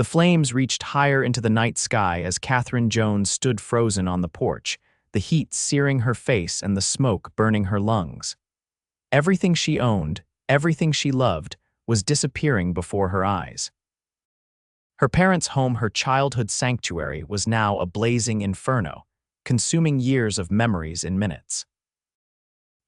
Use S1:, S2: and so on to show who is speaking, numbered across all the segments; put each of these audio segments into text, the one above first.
S1: The flames reached higher into the night sky as Katherine Jones stood frozen on the porch, the heat searing her face and the smoke burning her lungs. Everything she owned, everything she loved, was disappearing before her eyes. Her parents' home, her childhood sanctuary, was now a blazing inferno, consuming years of memories in minutes.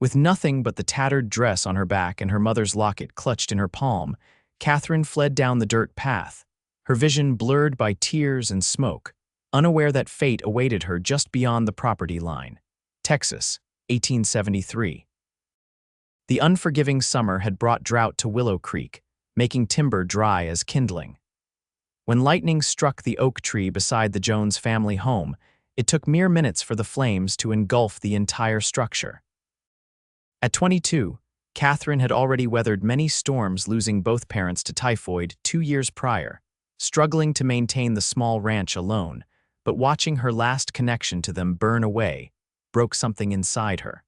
S1: With nothing but the tattered dress on her back and her mother's locket clutched in her palm, Katherine fled down the dirt path, her vision blurred by tears and smoke, unaware that fate awaited her just beyond the property line. Texas, 1873. The unforgiving summer had brought drought to Willow Creek, making timber dry as kindling. When lightning struck the oak tree beside the Jones family home, it took mere minutes for the flames to engulf the entire structure. At 22, Katherine had already weathered many storms, losing both parents to typhoid 2 years prior, struggling to maintain the small ranch alone, but watching her last connection to them burn away broke something inside her.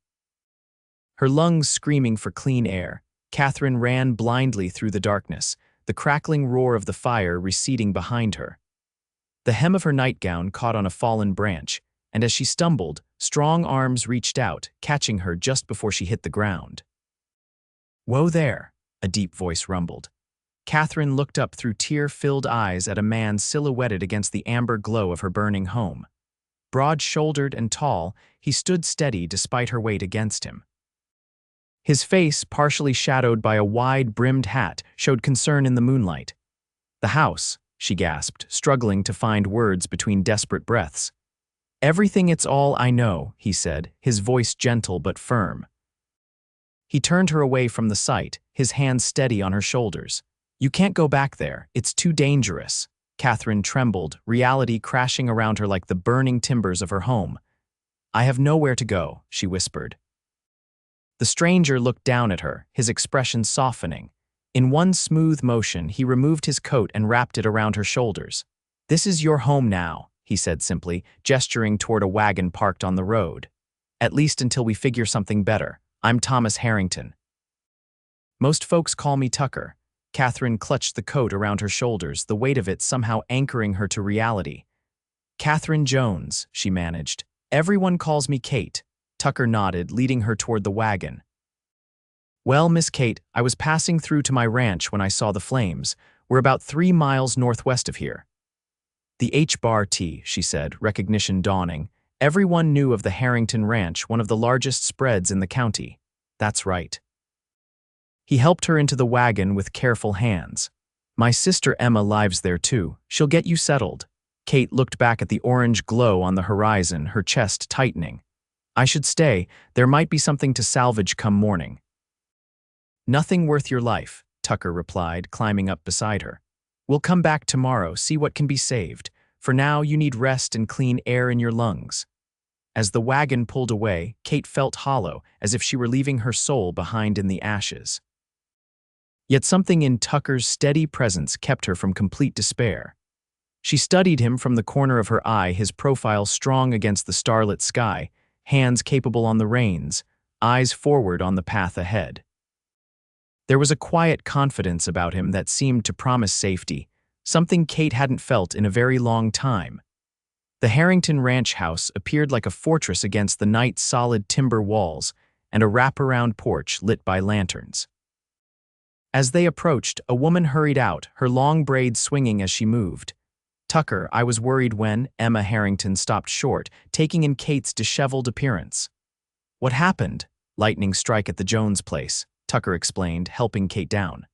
S1: Her lungs screaming for clean air, Katherine ran blindly through the darkness, the crackling roar of the fire receding behind her. The hem of her nightgown caught on a fallen branch, and as she stumbled, strong arms reached out, catching her just before she hit the ground. "Whoa there," a deep voice rumbled. Katherine looked up through tear-filled eyes at a man silhouetted against the amber glow of her burning home. Broad-shouldered and tall, he stood steady despite her weight against him. His face, partially shadowed by a wide-brimmed hat, showed concern in the moonlight. "The house," she gasped, struggling to find words between desperate breaths. "Everything, it's all I know," he said, his voice gentle but firm. He turned her away from the sight, his hands steady on her shoulders. "You can't go back there. It's too dangerous." Katherine trembled, reality crashing around her like the burning timbers of her home. "I have nowhere to go," she whispered. The stranger looked down at her, his expression softening. In one smooth motion, he removed his coat and wrapped it around her shoulders. "This is your home now," he said simply, gesturing toward a wagon parked on the road. "At least until we figure something better. I'm Thomas Harrington." "Most folks call me Tucker." Katherine clutched the coat around her shoulders, the weight of it somehow anchoring her to reality. "Katherine Jones," she managed. "Everyone calls me Kate." Tucker nodded, leading her toward the wagon. "Well, Miss Kate, I was passing through to my ranch when I saw the flames. We're about 3 miles northwest of here." "The H-Bar-T," she said, recognition dawning. Everyone knew of the Harrington Ranch, one of the largest spreads in the county. "That's right." He helped her into the wagon with careful hands. "My sister Emma lives there too. She'll get you settled." Kate looked back at the orange glow on the horizon, her chest tightening. "I should stay. There might be something to salvage come morning." "Nothing worth your life," Tucker replied, climbing up beside her. "We'll come back tomorrow, see what can be saved. For now, you need rest and clean air in your lungs." As the wagon pulled away, Kate felt hollow, as if she were leaving her soul behind in the ashes. Yet something in Tucker's steady presence kept her from complete despair. She studied him from the corner of her eye, his profile strong against the starlit sky, hands capable on the reins, eyes forward on the path ahead. There was a quiet confidence about him that seemed to promise safety, something Kate hadn't felt in a very long time. The Harrington Ranch house appeared like a fortress against the night's solid timber walls and a wraparound porch lit by lanterns. As they approached, a woman hurried out, her long braids swinging as she moved. "Tucker, I was worried when," Emma Harrington stopped short, taking in Kate's disheveled appearance. "What happened?" "Lightning strike at the Jones place," Tucker explained, helping Kate down.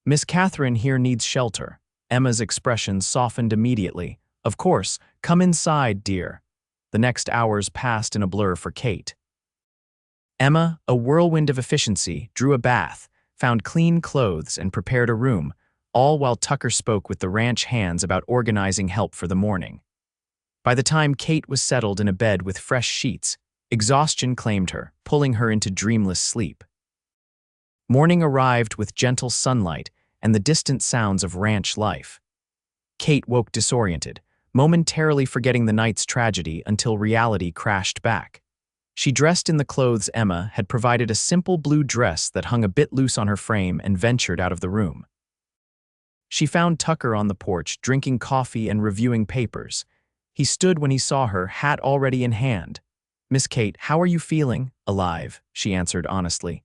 S1: "Miss Katherine here needs shelter." Emma's expression softened immediately. "Of course, come inside, dear." The next hours passed in a blur for Kate. Emma, a whirlwind of efficiency, drew a bath, found clean clothes, and prepared a room, all while Tucker spoke with the ranch hands about organizing help for the morning. By the time Kate was settled in a bed with fresh sheets, exhaustion claimed her, pulling her into dreamless sleep. Morning arrived with gentle sunlight and the distant sounds of ranch life. Kate woke disoriented, momentarily forgetting the night's tragedy until reality crashed back. She dressed in the clothes Emma had provided, a simple blue dress that hung a bit loose on her frame, and ventured out of the room. She found Tucker on the porch, drinking coffee and reviewing papers. He stood when he saw her, hat already in hand. "Miss Kate, how are you feeling?" "Alive," she answered honestly.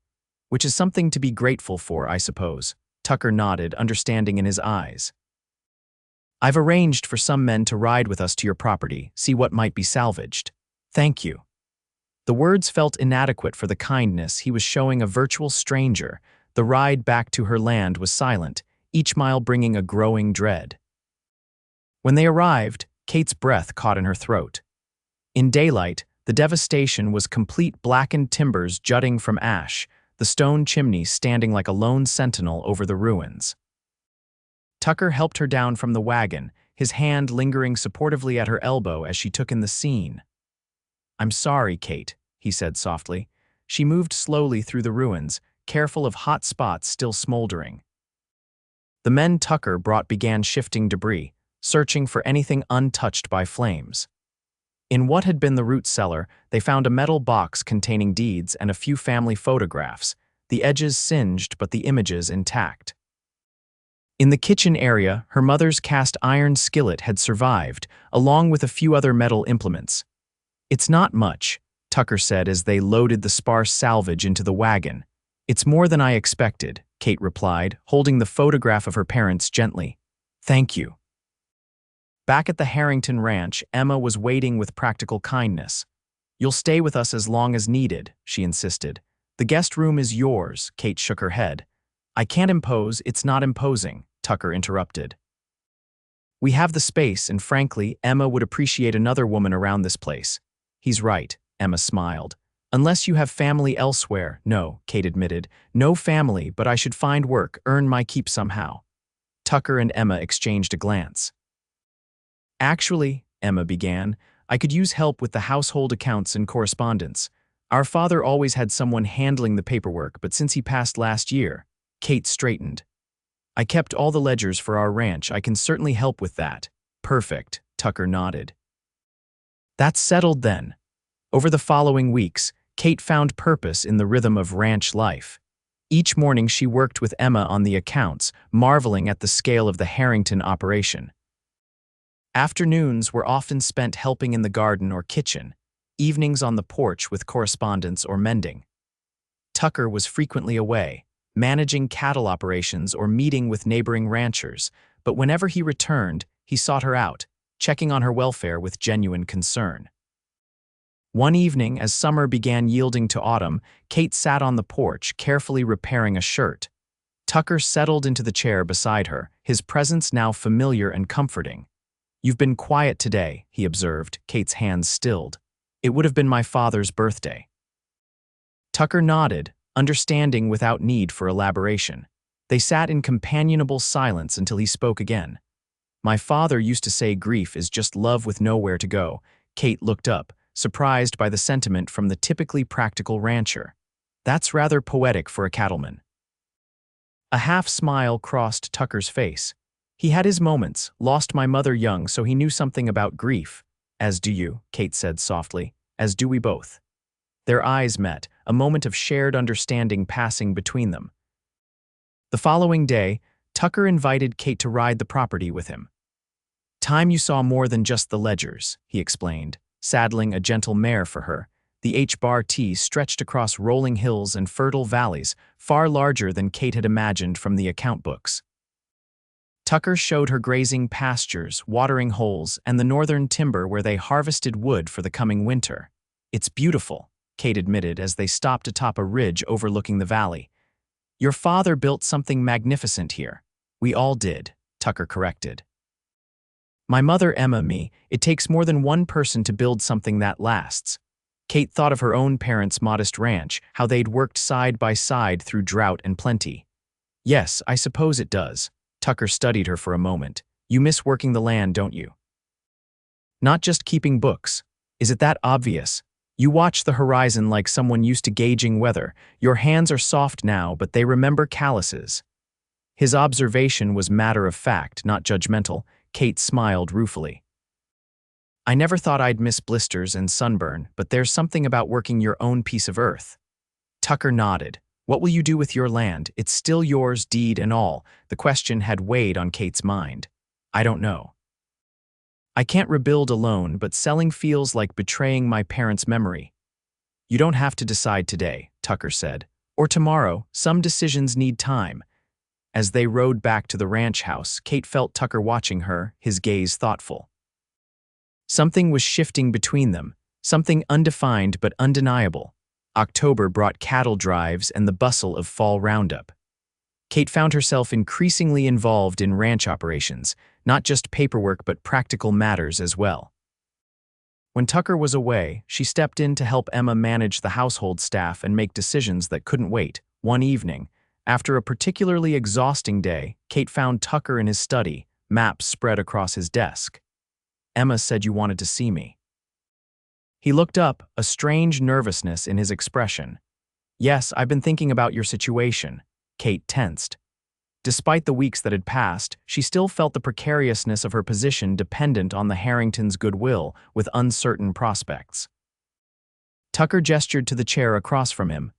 S1: "Which is something to be grateful for, I suppose." Tucker nodded, understanding in his eyes. "I've arranged for some men to ride with us to your property, see what might be salvaged." "Thank you." The words felt inadequate for the kindness he was showing a virtual stranger. The ride back to her land was silent, each mile bringing a growing dread. When they arrived, Kate's breath caught in her throat. In daylight, the devastation was complete: blackened timbers jutting from ash, the stone chimney standing like a lone sentinel over the ruins. Tucker helped her down from the wagon, his hand lingering supportively at her elbow as she took in the scene. "I'm sorry, Kate," he said softly. She moved slowly through the ruins, careful of hot spots still smoldering. The men Tucker brought began shifting debris, searching for anything untouched by flames. In what had been the root cellar, they found a metal box containing deeds and a few family photographs, the edges singed but the images intact. In the kitchen area, her mother's cast iron skillet had survived, along with a few other metal implements. "It's not much," Tucker said as they loaded the sparse salvage into the wagon. "It's more than I expected," Kate replied, holding the photograph of her parents gently. "Thank you." Back at the Harrington ranch, Emma was waiting with practical kindness. "You'll stay with us as long as needed," she insisted. "The guest room is yours," Kate shook her head. "I can't impose, it's not imposing," Tucker interrupted. "We have the space, and frankly, Emma would appreciate another woman around this place." "He's right," Emma smiled. "Unless you have family elsewhere." "No," Kate admitted. "No family, but I should find work, earn my keep somehow." Tucker and Emma exchanged a glance. "Actually," Emma began, "I could use help with the household accounts and correspondence. Our father always had someone handling the paperwork, but since he passed last year." Kate straightened. "I kept all the ledgers for our ranch. I can certainly help with that." "Perfect," Tucker nodded. "That's settled then." Over the following weeks, Kate found purpose in the rhythm of ranch life. Each morning she worked with Emma on the accounts, marveling at the scale of the Harrington operation. Afternoons were often spent helping in the garden or kitchen, evenings on the porch with correspondence or mending. Tucker was frequently away, managing cattle operations or meeting with neighboring ranchers, but whenever he returned, he sought her out, checking on her welfare with genuine concern. One evening, as summer began yielding to autumn, Kate sat on the porch, carefully repairing a shirt. Tucker settled into the chair beside her, his presence now familiar and comforting. "You've been quiet today," he observed, Kate's hands stilled. "It would have been my father's birthday." Tucker nodded, understanding without need for elaboration. They sat in companionable silence until he spoke again. "My father used to say grief is just love with nowhere to go." Kate looked up, surprised by the sentiment from the typically practical rancher. "That's rather poetic for a cattleman." A half-smile crossed Tucker's face. "He had his moments, lost my mother young, so he knew something about grief." "As do you," Kate said softly. "As do we both." Their eyes met, a moment of shared understanding passing between them. The following day, Tucker invited Kate to ride the property with him. "Time you saw more than just the ledgers," he explained, saddling a gentle mare for her. The H-Bar-T stretched across rolling hills and fertile valleys, far larger than Kate had imagined from the account books. Tucker showed her grazing pastures, watering holes, and the northern timber where they harvested wood for the coming winter. "It's beautiful," Kate admitted as they stopped atop a ridge overlooking the valley. "Your father built something magnificent here." "We all did," Tucker corrected. "My mother, Emma, me, it takes more than one person to build something that lasts." Kate thought of her own parents' modest ranch, how they'd worked side by side through drought and plenty. "Yes, I suppose it does." Tucker studied her for a moment. "You miss working the land, don't you?" "Not just keeping books. Is it that obvious? You watch the horizon like someone used to gauging weather. Your hands are soft now, but they remember calluses." His observation was matter of fact, not judgmental. Kate smiled ruefully. "I never thought I'd miss blisters and sunburn, but there's something about working your own piece of earth." Tucker nodded. What will you do with your land? It's still yours, deed and all. The question had weighed on Kate's mind. I don't know. I can't rebuild alone, but selling feels like betraying my parents' memory. You don't have to decide today, Tucker said. Or tomorrow. Some decisions need time. As they rode back to the ranch house, Kate felt Tucker watching her, his gaze thoughtful. Something was shifting between them, something undefined but undeniable. October brought cattle drives and the bustle of fall roundup. Kate found herself increasingly involved in ranch operations, not just paperwork but practical matters as well. When Tucker was away, she stepped in to help Emma manage the household staff and make decisions that couldn't wait. One evening, after a particularly exhausting day, Kate found Tucker in his study, maps spread across his desk. Emma said you wanted to see me. He looked up, a strange nervousness in his expression. Yes, I've been thinking about your situation. Kate tensed. Despite the weeks that had passed, she still felt the precariousness of her position dependent on the Harringtons' goodwill with uncertain prospects. Tucker gestured to the chair across from him.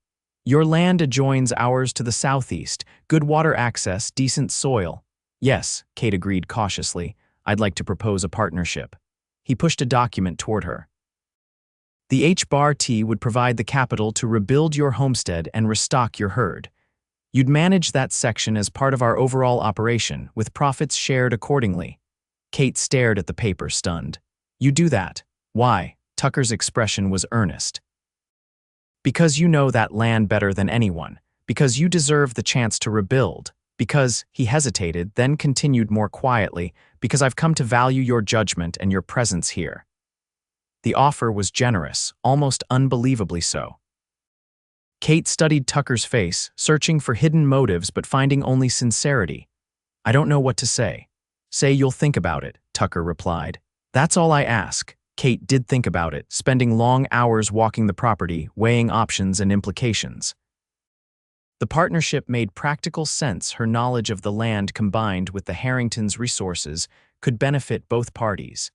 S1: Your land adjoins ours to the southeast, good water access, decent soil. Yes, Kate agreed cautiously. I'd like to propose a partnership. He pushed a document toward her. The HBAR-T would provide the capital to rebuild your homestead and restock your herd. You'd manage that section as part of our overall operation, with profits shared accordingly. Kate stared at the paper, stunned. You do that. Why? Tucker's expression was earnest. Because you know that land better than anyone. Because you deserve the chance to rebuild. Because, he hesitated, then continued more quietly, because I've come to value your judgment and your presence here. The offer was generous, almost unbelievably so. Kate studied Tucker's face, searching for hidden motives but finding only sincerity. I don't know what to say. Say you'll think about it, Tucker replied. That's all I ask. Kate did think about it, spending long hours walking the property, weighing options and implications. The partnership made practical sense. Her knowledge of the land combined with the Harringtons' resources could benefit both parties.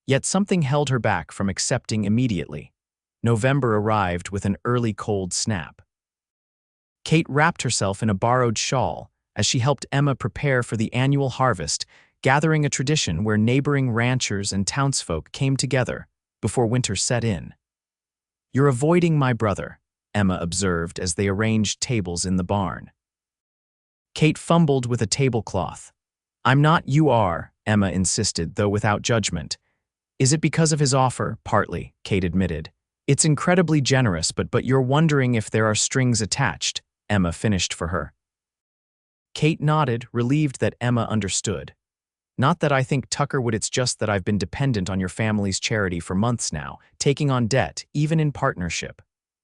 S1: Yet something held her back from accepting immediately. November arrived with an early cold snap. Kate wrapped herself in a borrowed shawl as she helped Emma prepare for the annual harvest, gathering a tradition where neighboring ranchers and townsfolk came together before winter set in. You're avoiding my brother, Emma observed as they arranged tables in the barn. Kate fumbled with a tablecloth. I'm not, you are, Emma insisted, though without judgment. Is it because of his offer? Partly, Kate admitted. It's incredibly generous, but you're wondering if there are strings attached, Emma finished for her. Kate nodded, relieved that Emma understood. Not that I think Tucker would, it's just that I've been dependent on your family's charity for months now, taking on debt, even in partnership.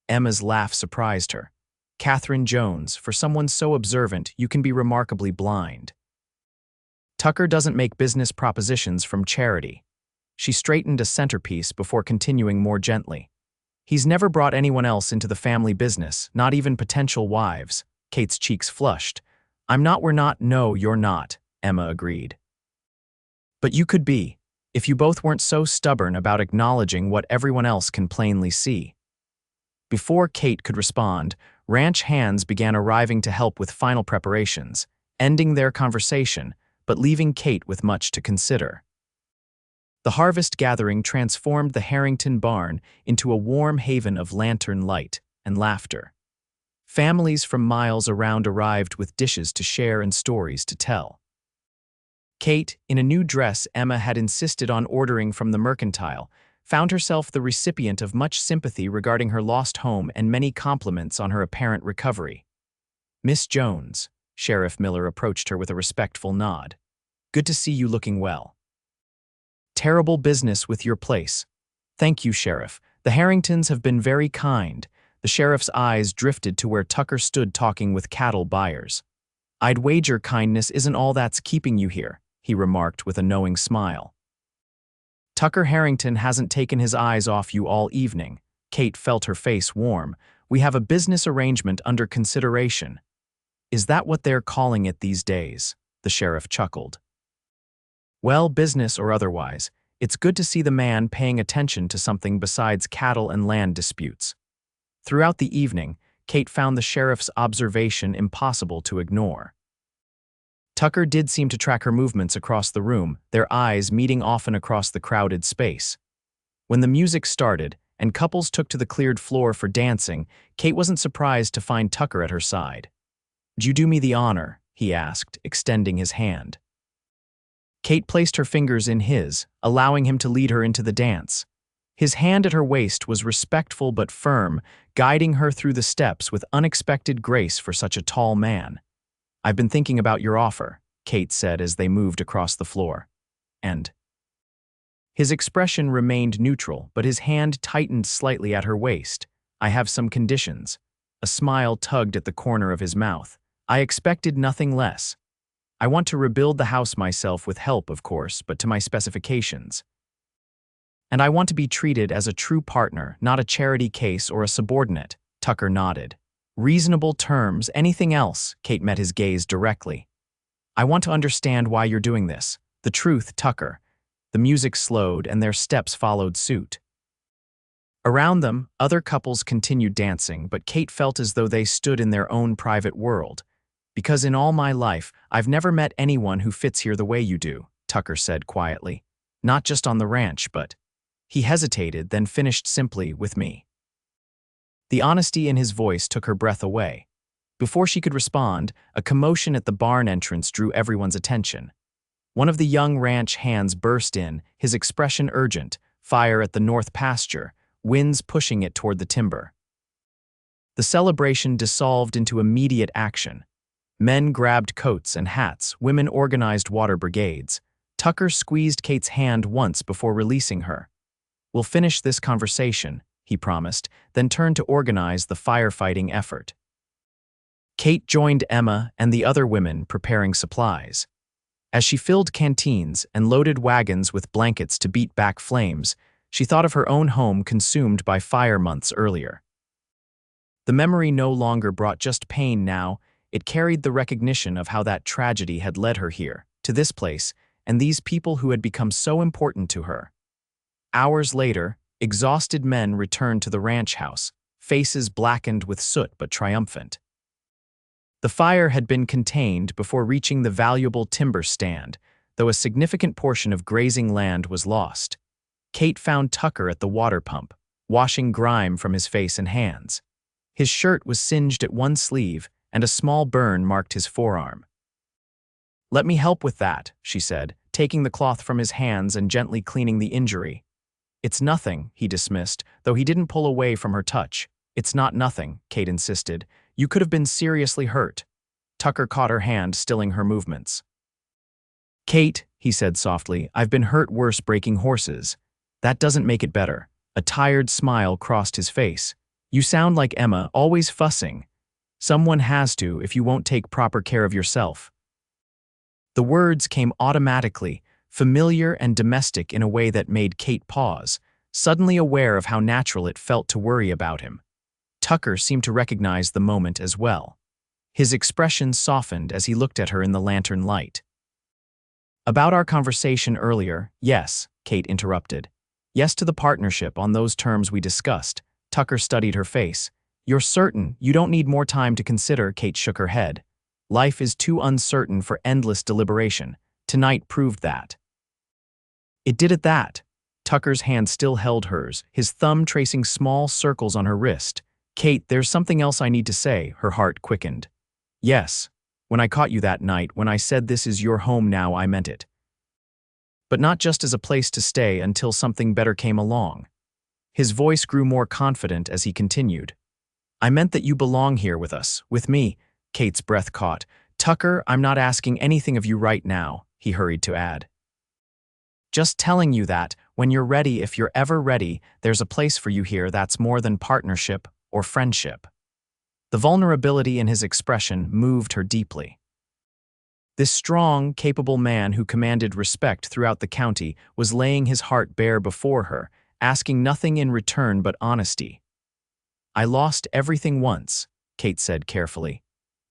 S1: Emma's laugh surprised her. Katherine Jones, for someone so observant, you can be remarkably blind. Tucker doesn't make business propositions from charity. She straightened a centerpiece before continuing more gently. He's never brought anyone else into the family business, not even potential wives. Kate's cheeks flushed. I'm not, we're not, no, you're not, Emma agreed. But you could be, if you both weren't so stubborn about acknowledging what everyone else can plainly see. Before Kate could respond, ranch hands began arriving to help with final preparations, ending their conversation, but leaving Kate with much to consider. The harvest gathering transformed the Harrington barn into a warm haven of lantern light and laughter. Families from miles around arrived with dishes to share and stories to tell. Kate, in a new dress Emma had insisted on ordering from the mercantile, found herself the recipient of much sympathy regarding her lost home and many compliments on her apparent recovery. Miss Jones, Sheriff Miller approached her with a respectful nod. Good to see you looking well. Terrible business with your place. Thank you, Sheriff. The Harringtons have been very kind. The sheriff's eyes drifted to where Tucker stood talking with cattle buyers. I'd wager kindness isn't all that's keeping you here, he remarked with a knowing smile. Tucker Harrington hasn't taken his eyes off you all evening. Kate felt her face warm. We have a business arrangement under consideration. Is that what they're calling it these days? The sheriff chuckled. Well, business or otherwise, it's good to see the man paying attention to something besides cattle and land disputes. Throughout the evening, Kate found the sheriff's observation impossible to ignore. Tucker did seem to track her movements across the room, their eyes meeting often across the crowded space. When the music started, and couples took to the cleared floor for dancing, Kate wasn't surprised to find Tucker at her side. "Would you do me the honor?" he asked, extending his hand. Kate placed her fingers in his, allowing him to lead her into the dance. His hand at her waist was respectful but firm, guiding her through the steps with unexpected grace for such a tall man. "I've been thinking about your offer," Kate said as they moved across the floor. "And?" His expression remained neutral, but his hand tightened slightly at her waist. "I have some conditions." A smile tugged at the corner of his mouth. "I expected nothing less. I want to rebuild the house myself with help, of course, but to my specifications. And I want to be treated as a true partner, not a charity case or a subordinate." Tucker nodded. "Reasonable terms, anything else?" Kate met his gaze directly. "I want to understand why you're doing this. The truth, Tucker." The music slowed, and their steps followed suit. Around them, other couples continued dancing, but Kate felt as though they stood in their own private world. "Because in all my life, I've never met anyone who fits here the way you do," Tucker said quietly. "Not just on the ranch, but—" He hesitated, then finished simply, "with me." The honesty in his voice took her breath away. Before she could respond, a commotion at the barn entrance drew everyone's attention. One of the young ranch hands burst in, his expression urgent, fire at the north pasture, winds pushing it toward the timber. The celebration dissolved into immediate action. Men grabbed coats and hats, women organized water brigades. Tucker squeezed Kate's hand once before releasing her. "We'll finish this conversation," he promised, then turned to organize the firefighting effort. Kate joined Emma and the other women preparing supplies. As she filled canteens and loaded wagons with blankets to beat back flames, she thought of her own home consumed by fire months earlier. The memory no longer brought just pain now, it carried the recognition of how that tragedy had led her here, to this place, and these people who had become so important to her. Hours later, exhausted men returned to the ranch house, faces blackened with soot but triumphant. The fire had been contained before reaching the valuable timber stand, though a significant portion of grazing land was lost. Kate found Tucker at the water pump, washing grime from his face and hands. His shirt was singed at one sleeve, and a small burn marked his forearm. "Let me help with that," she said, taking the cloth from his hands and gently cleaning the injury. "It's nothing," he dismissed, though he didn't pull away from her touch. "It's not nothing," Kate insisted. "You could have been seriously hurt." Tucker caught her hand, stilling her movements. "Kate," he said softly, "I've been hurt worse breaking horses. That doesn't make it better." A tired smile crossed his face. "You sound like Emma, always fussing. Someone has to if you won't take proper care of yourself." The words came automatically, familiar and domestic in a way that made Kate pause, suddenly aware of how natural it felt to worry about him. Tucker seemed to recognize the moment as well. His expression softened as he looked at her in the lantern light. "About our conversation earlier, yes," Kate interrupted. "Yes to the partnership on those terms we discussed." Tucker studied her face. "You're certain you don't need more time to consider?" Kate shook her head. "Life is too uncertain for endless deliberation. Tonight proved that." It did at that. Tucker's hand still held hers, his thumb tracing small circles on her wrist. "Kate, there's something else I need to say," her heart quickened. "Yes. When I caught you that night, when I said this is your home now, I meant it. But not just as a place to stay until something better came along." His voice grew more confident as he continued. "I meant that you belong here with us, with me." Kate's breath caught. "Tucker, I'm not asking anything of you right now," he hurried to add. "Just telling you that, when you're ready, if you're ever ready, there's a place for you here that's more than partnership or friendship." The vulnerability in his expression moved her deeply. This strong, capable man who commanded respect throughout the county was laying his heart bare before her, asking nothing in return but honesty. "I lost everything once," Kate said carefully.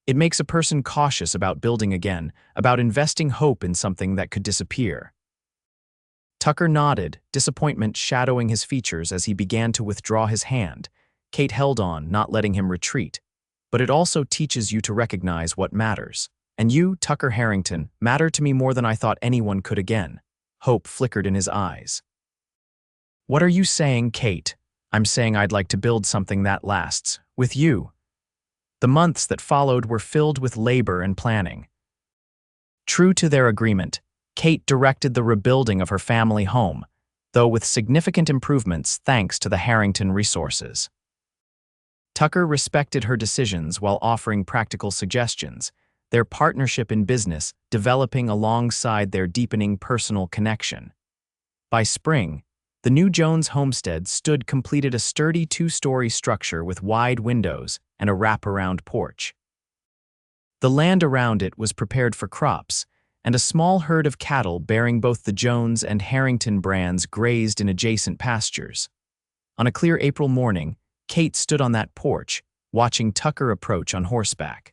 S1: "It makes a person cautious about building again, about investing hope in something that could disappear." Tucker nodded, disappointment shadowing his features as he began to withdraw his hand. Kate held on, not letting him retreat. but it also teaches you to recognize what matters. And you, Tucker Harrington, matter to me more than I thought anyone could again. Hope flickered in his eyes. What are you saying, Kate? I'm saying I'd like to build something that lasts, with you. The months that followed were filled with labor and planning. True to their agreement, Kate directed the rebuilding of her family home, though with significant improvements thanks to the Harrington resources. Tucker respected her decisions while offering practical suggestions, their partnership in business developing alongside their deepening personal connection. By spring, the new Jones homestead stood completed a sturdy two-story structure with wide windows and a wraparound porch. The land around it was prepared for crops, and a small herd of cattle bearing both the Jones and Harrington brands grazed in adjacent pastures. On a clear April morning, Kate stood on that porch, watching Tucker approach on horseback.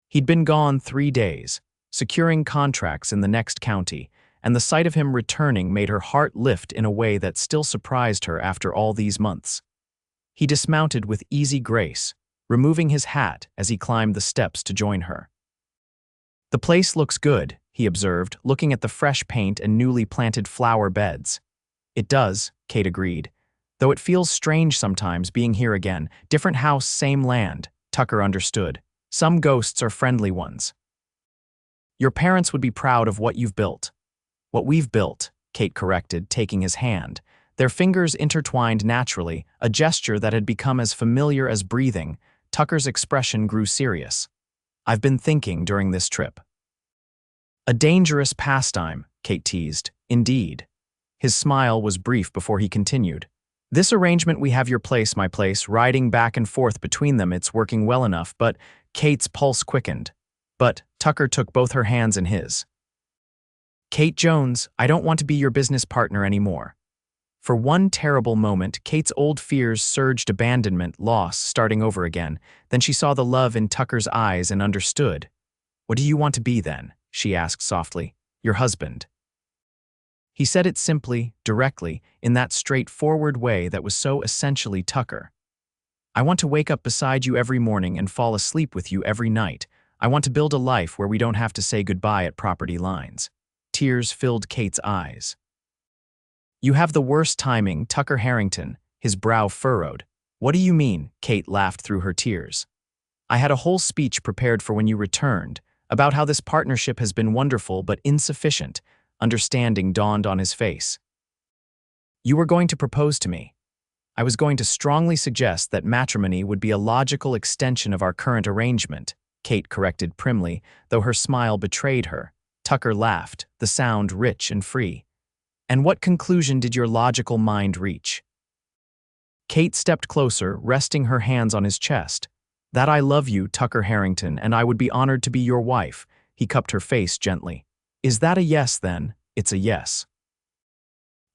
S1: He'd been gone 3 days, securing contracts in the next county, and the sight of him returning made her heart lift in a way that still surprised her after all these months. He dismounted with easy grace, removing his hat as he climbed the steps to join her. "The place looks good," he observed, looking at the fresh paint and newly planted flower beds. "It does," Kate agreed, "though it feels strange sometimes being here again. Different house, same land," Tucker understood. "Some ghosts are friendly ones." "Your parents would be proud of what you've built." "What we've built," Kate corrected, taking his hand. Their fingers intertwined naturally, a gesture that had become as familiar as breathing. Tucker's expression grew serious. "I've been thinking during this trip." "A dangerous pastime," Kate teased. "Indeed." His smile was brief before he continued. "This arrangement, we have your place, my place, riding back and forth between them, it's working well enough, but—" Kate's pulse quickened. "But," Tucker took both her hands in his. "Kate Jones, I don't want to be your business partner anymore." For one terrible moment, Kate's old fears surged: abandonment, loss, starting over again. Then she saw the love in Tucker's eyes and understood. "What do you want to be then?" she asked softly. "Your husband." He said it simply, directly, in that straightforward way that was so essentially Tucker. "I want to wake up beside you every morning and fall asleep with you every night. I want to build a life where we don't have to say goodbye at property lines." Tears filled Kate's eyes. "You have the worst timing, Tucker Harrington," his brow furrowed. "What do you mean?" Kate laughed through her tears. "I had a whole speech prepared for when you returned, about how this partnership has been wonderful but insufficient." Understanding dawned on his face. "You were going to propose to me. I was going to strongly suggest that matrimony would be a logical extension of our current arrangement," Kate corrected primly, though her smile betrayed her. Tucker laughed, the sound rich and free. "And what conclusion did your logical mind reach?" Kate stepped closer, resting her hands on his chest. "That I love you, Tucker Harrington, and I would be honored to be your wife." He cupped her face gently. "Is that a yes, then?" "It's a yes."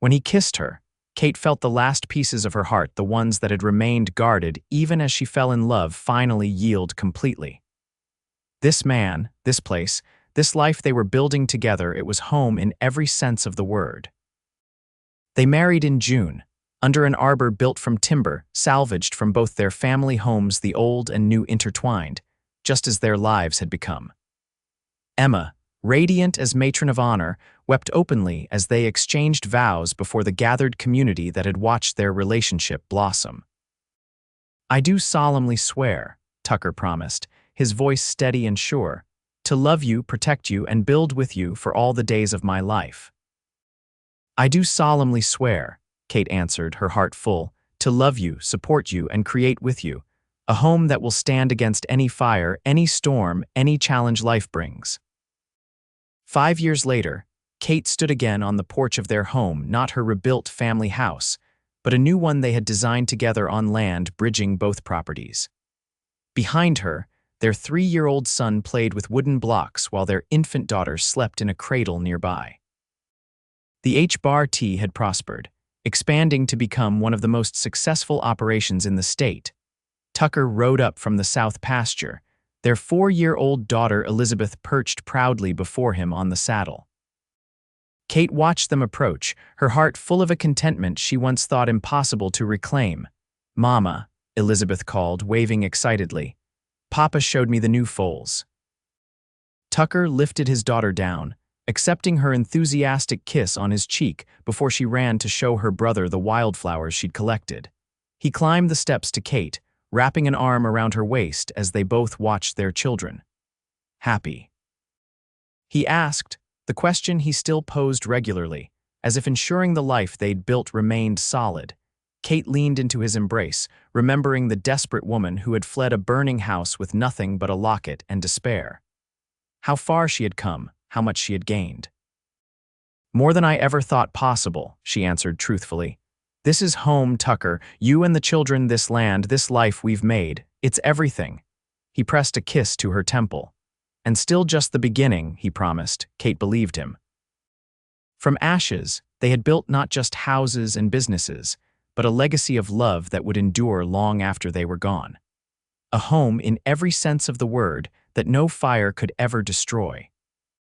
S1: When he kissed her, Kate felt the last pieces of her heart, the ones that had remained guarded even as she fell in love, finally yield completely. This man, this place, this life they were building together, it was home in every sense of the word. They married in June, under an arbor built from timber, salvaged from both their family homes, the old and new intertwined, just as their lives had become. Emma, radiant as matron of honor, wept openly as they exchanged vows before the gathered community that had watched their relationship blossom. "I do solemnly swear," Tucker promised, his voice steady and sure, "to love you, protect you, and build with you for all the days of my life." "I do solemnly swear," Kate answered, her heart full, "to love you, support you, and create with you a home that will stand against any fire, any storm, any challenge life brings." 5 years later, Kate stood again on the porch of their home, not her rebuilt family house, but a new one they had designed together on land bridging both properties. Behind her, their 3-year-old son played with wooden blocks while their infant daughter slept in a cradle nearby. The H-Bar-T had prospered, expanding to become one of the most successful operations in the state. Tucker rode up from the south pasture, their 4-year-old daughter Elizabeth perched proudly before him on the saddle. Kate watched them approach, her heart full of a contentment she once thought impossible to reclaim. "Mama," Elizabeth called, waving excitedly. Papa showed me the new foals. Tucker lifted his daughter down, accepting her enthusiastic kiss on his cheek before she ran to show her brother the wildflowers she'd collected. He climbed the steps to Kate, wrapping an arm around her waist as they both watched their children. Happy? He asked, the question he still posed regularly, as if ensuring the life they'd built remained solid. Kate leaned into his embrace, remembering the desperate woman who had fled a burning house with nothing but a locket and despair. How far she had come, how much she had gained. More than I ever thought possible, she answered truthfully. This is home, Tucker, you and the children, this land, this life we've made. It's everything. He pressed a kiss to her temple. And still just the beginning, he promised. Kate believed him. From ashes, they had built not just houses and businesses, but a legacy of love that would endure long after they were gone. A home in every sense of the word that no fire could ever destroy.